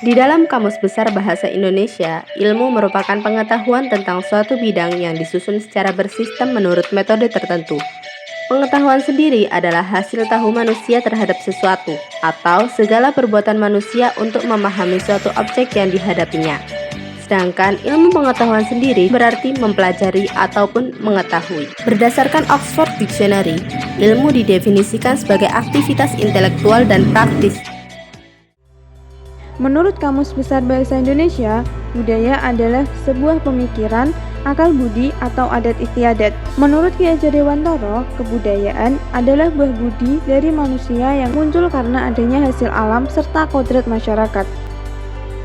Di dalam Kamus Besar Bahasa Indonesia, ilmu merupakan pengetahuan tentang suatu bidang yang disusun secara bersistem menurut metode tertentu. Pengetahuan sendiri adalah hasil tahu manusia terhadap sesuatu, atau segala perbuatan manusia untuk memahami suatu objek yang dihadapinya. Sedangkan ilmu pengetahuan sendiri berarti mempelajari ataupun mengetahui. Berdasarkan Oxford Dictionary, ilmu didefinisikan sebagai aktivitas intelektual dan praktis. Menurut Kamus Besar Bahasa Indonesia, budaya adalah sebuah pemikiran, akal budi, atau adat istiadat. Menurut Ki Hajar Dewantara, kebudayaan adalah buah budi dari manusia yang muncul karena adanya hasil alam serta kodrat masyarakat.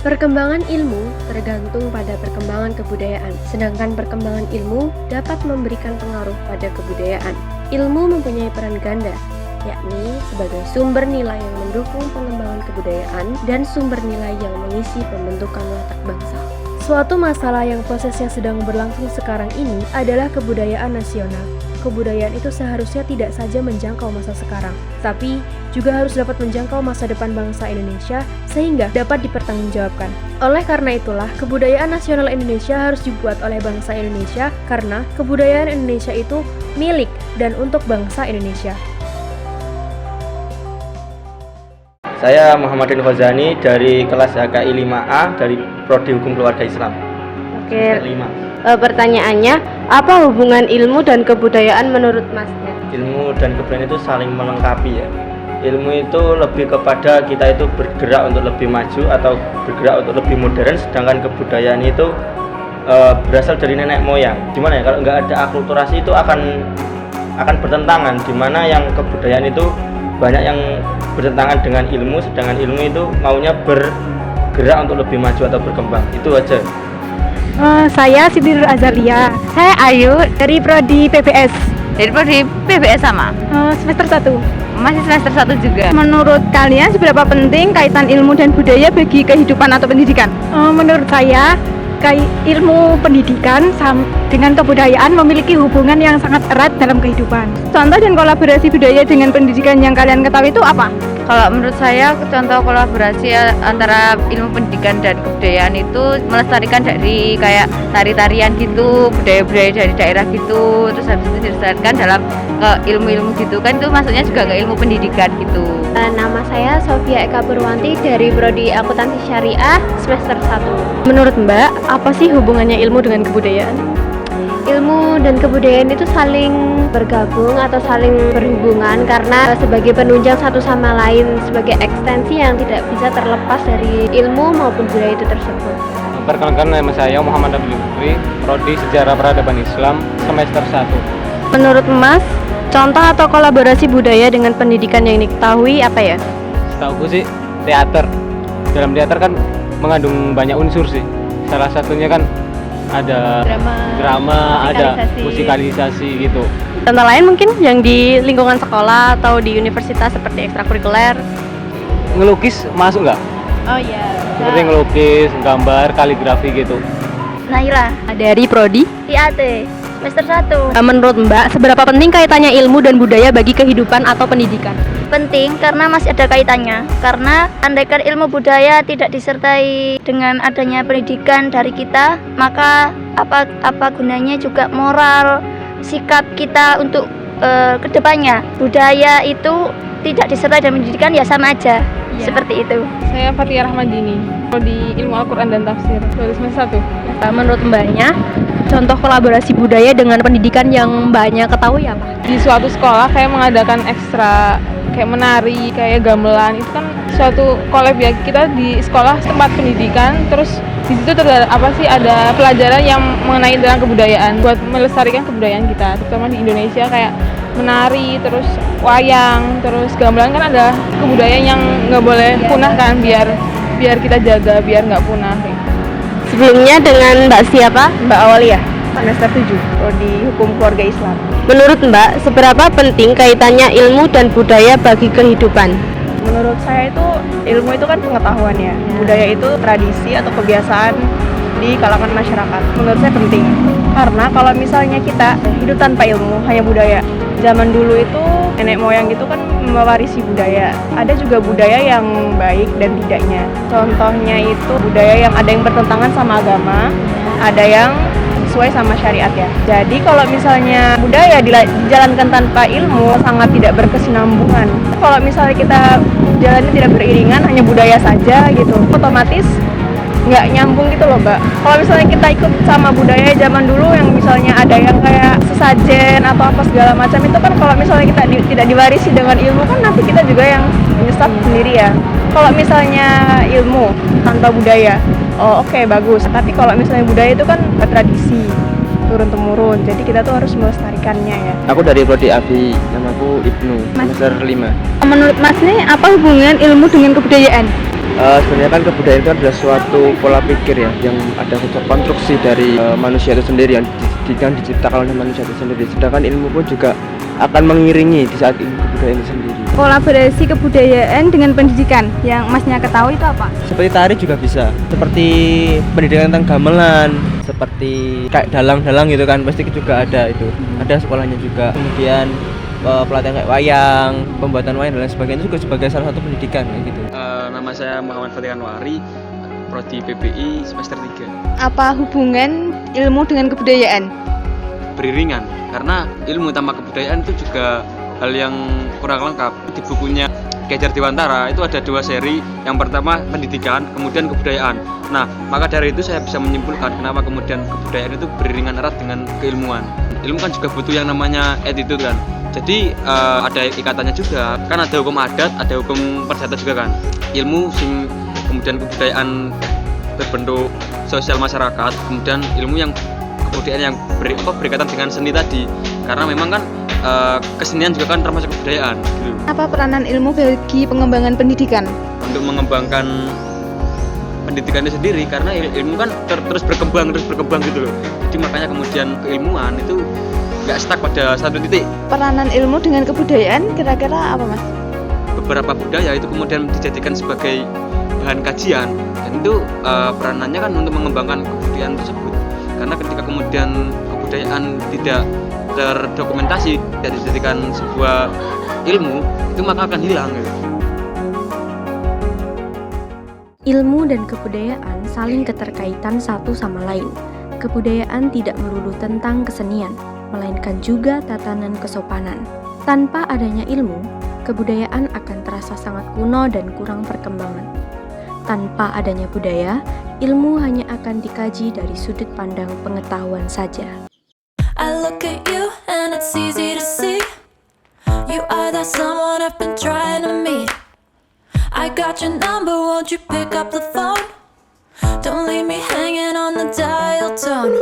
Perkembangan ilmu tergantung pada perkembangan kebudayaan, sedangkan perkembangan ilmu dapat memberikan pengaruh pada kebudayaan. Ilmu mempunyai peran ganda, yakni sebagai sumber nilai yang mendukung pengembangan kebudayaan dan sumber nilai yang mengisi pembentukan watak bangsa. Suatu masalah yang prosesnya sedang berlangsung sekarang ini adalah kebudayaan nasional. Kebudayaan itu seharusnya tidak saja menjangkau masa sekarang, tapi juga harus dapat menjangkau masa depan bangsa Indonesia sehingga dapat dipertanggungjawabkan. Oleh karena itulah, kebudayaan nasional Indonesia harus dibuat oleh bangsa Indonesia karena kebudayaan Indonesia itu milik dan untuk bangsa Indonesia. Saya Muhammadin Khozani dari kelas HKI 5A dari Prodi Hukum Keluarga Islam. Oke, pertanyaannya, apa hubungan ilmu dan kebudayaan menurut Masnya? Ilmu dan kebudayaan itu saling melengkapi ya. Ilmu itu lebih kepada kita itu bergerak untuk lebih maju atau bergerak untuk lebih modern, sedangkan kebudayaan itu berasal dari nenek moyang. Gimana ya, kalau nggak ada akulturasi itu akan bertentangan, dimana yang kebudayaan itu banyak yang bertentangan dengan ilmu, sedangkan ilmu itu maunya bergerak untuk lebih maju atau berkembang. Itu aja. Saya Siti Nur Azalia. Saya Ayu Dari Prodi PBS. dari Prodi PBS sama. Semester 1. Masih semester 1 juga. Menurut kalian seberapa penting kaitan ilmu dan budaya bagi kehidupan atau pendidikan? Menurut saya, ilmu pendidikan dengan kebudayaan memiliki hubungan yang sangat erat dalam kehidupan. Contoh dan kolaborasi budaya dengan pendidikan yang kalian ketahui itu apa? Kalau menurut saya, contoh kolaborasi antara ilmu pendidikan dan kebudayaan itu melestarikan dari kayak tari-tarian gitu, budaya-budaya dari daerah gitu, terus habis itu dilestarikan dalam ilmu-ilmu gitu kan, itu maksudnya juga ke ilmu pendidikan gitu. Nama saya Sofia Eka Purwanti dari Prodi Akuntansi Syariah semester 1. Menurut Mbak, apa sih hubungannya ilmu dengan kebudayaan? Ilmu dan kebudayaan itu saling bergabung atau saling berhubungan karena sebagai penunjang satu sama lain, sebagai ekstensi yang tidak bisa terlepas dari ilmu maupun budaya itu tersebut. Perkenalkan, nama saya Muhammad Abdul Fikri, Prodi Sejarah Peradaban Islam semester 1. Menurut Mas, contoh atau kolaborasi budaya dengan pendidikan yang diketahui apa ya? Setahuku sih teater. Dalam teater kan mengandung banyak unsur sih. Salah satunya kan ada drama, ada musikalisasi gitu. Contoh lain mungkin yang di lingkungan sekolah atau di universitas seperti ekstrakurikuler. Ngelukis masuk nggak? Oh iya. Seperti ngelukis, gambar, kaligrafi gitu. Naila dari Prodi IAT semester 1. Menurut Mbak, seberapa penting kaitannya ilmu dan budaya bagi kehidupan atau pendidikan? Penting karena masih ada kaitannya. Karena andaikan ilmu budaya tidak disertai dengan adanya pendidikan dari kita, maka apa gunanya juga moral sikap kita untuk kedepannya. Budaya itu tidak disertai dengan pendidikan ya sama aja. Seperti itu. Saya Fatia Rahmadini, Prodi Ilmu Al-Quran dan Tafsir, semester 1. Menurut Mbaknya, contoh kolaborasi budaya dengan pendidikan yang Mbaknya ketahui apa? Di suatu sekolah kayak mengadakan ekstra kayak menari, kayak gamelan, itu kan suatu kolab ya, kita di sekolah tempat pendidikan, terus di situ ada pelajaran yang mengenai tentang kebudayaan buat melestarikan kebudayaan kita, terutama di Indonesia kayak menari, terus wayang, terus gamelan, kan ada kebudayaan yang nggak boleh punah kan, biar kita jaga biar nggak punah. Sebelumnya dengan Mbak siapa? Mbak Awalia, semester 7, Prodi Hukum Keluarga Islam. Menurut Mbak, seberapa penting kaitannya ilmu dan budaya bagi kehidupan? Menurut saya itu ilmu itu kan pengetahuan ya. Budaya itu tradisi atau kebiasaan di kalangan masyarakat. Menurut saya penting. Karena kalau misalnya kita hidup tanpa ilmu, hanya budaya. Zaman dulu itu nenek moyang gitu kan mewarisi budaya. Ada juga budaya yang baik dan tidaknya. Contohnya itu budaya yang ada yang bertentangan sama agama, ada yang sesuai sama syariat ya. Jadi kalau misalnya budaya dijalankan tanpa ilmu sangat tidak berkesinambungan. Kalau misalnya kita jalannya tidak beriringan, hanya budaya saja gitu, otomatis nggak nyambung gitu loh Mbak. Kalau misalnya kita ikut sama budaya zaman dulu yang misalnya ada yang kayak sesajen atau apa segala macam, itu kan kalau misalnya kita tidak diwarisi dengan ilmu kan nanti kita juga yang menyesat sendiri ya. Kalau misalnya ilmu tanpa budaya, oh oke, bagus. Tapi kalau misalnya budaya itu kan tradisi turun-temurun, jadi kita tuh harus melestarikannya ya. Aku dari Prodi ABI, namaku Ibnu, semester 5. Menurut Mas nih, apa hubungan ilmu dengan kebudayaan? Sebenarnya kan kebudayaan itu adalah suatu pola pikir ya, yang ada konstruksi dari manusia itu sendiri, yang diciptakan oleh manusia itu sendiri. Sedangkan ilmu pun juga akan mengiringi di saat ilmu kebudayaan itu sendiri. Kolaborasi kebudayaan dengan pendidikan yang Masnya ketahui itu apa? Seperti tari juga bisa, seperti pendidikan tentang gamelan, seperti kayak dalang-dalang gitu kan, pasti juga ada itu. Ada sekolahnya juga. Kemudian pelatihan kayak wayang, pembuatan wayang dan lain sebagainya itu juga sebagai salah satu pendidikan kayak gitu. Nama saya Muhammad Fatih Anwari, Prodi PPI semester 3. Apa hubungan ilmu dengan kebudayaan? Beriringan, karena ilmu tanpa kebudayaan itu juga hal yang kurang lengkap. Di bukunya Kejar Dewantara itu ada 2 seri, yang pertama pendidikan, kemudian kebudayaan. Nah, maka dari itu saya bisa menyimpulkan kenapa kemudian kebudayaan itu beriringan erat dengan keilmuan. Ilmu kan juga butuh yang namanya attitude kan. Jadi ada ikatannya juga, kan ada hukum adat, ada hukum perdata juga kan. Ilmu kemudian kebudayaan berbentuk sosial masyarakat, kemudian ilmu yang kebudayaan yang berkaitan dengan seni tadi. Karena memang kan kesenian juga kan termasuk kebudayaan gitu. Apa peranan ilmu bagi pengembangan pendidikan? Untuk mengembangkan pendidikan itu sendiri, karena ilmu kan terus berkembang gitu loh. Jadi makanya kemudian keilmuan itu nggak stuck pada satu titik. Peranan ilmu dengan kebudayaan kira-kira apa Mas? Beberapa budaya itu kemudian dijadikan sebagai bahan kajian, dan itu peranannya kan untuk mengembangkan kebudayaan tersebut. Karena ketika kemudian kebudayaan tidak terdokumentasi dan dijadikan sebuah ilmu, itu maka akan hilang gitu. Ilmu dan kebudayaan saling keterkaitan satu sama lain. Kebudayaan tidak melulu tentang kesenian, melainkan juga tatanan kesopanan. Tanpa adanya ilmu, kebudayaan akan terasa sangat kuno dan kurang perkembangan. Tanpa adanya budaya, ilmu hanya akan dikaji dari sudut pandang pengetahuan saja. I look at you and it's easy to see. You are that someone I've been trying to meet. I got your number, won't you pick up the phone? Don't leave me hanging on the dial tone.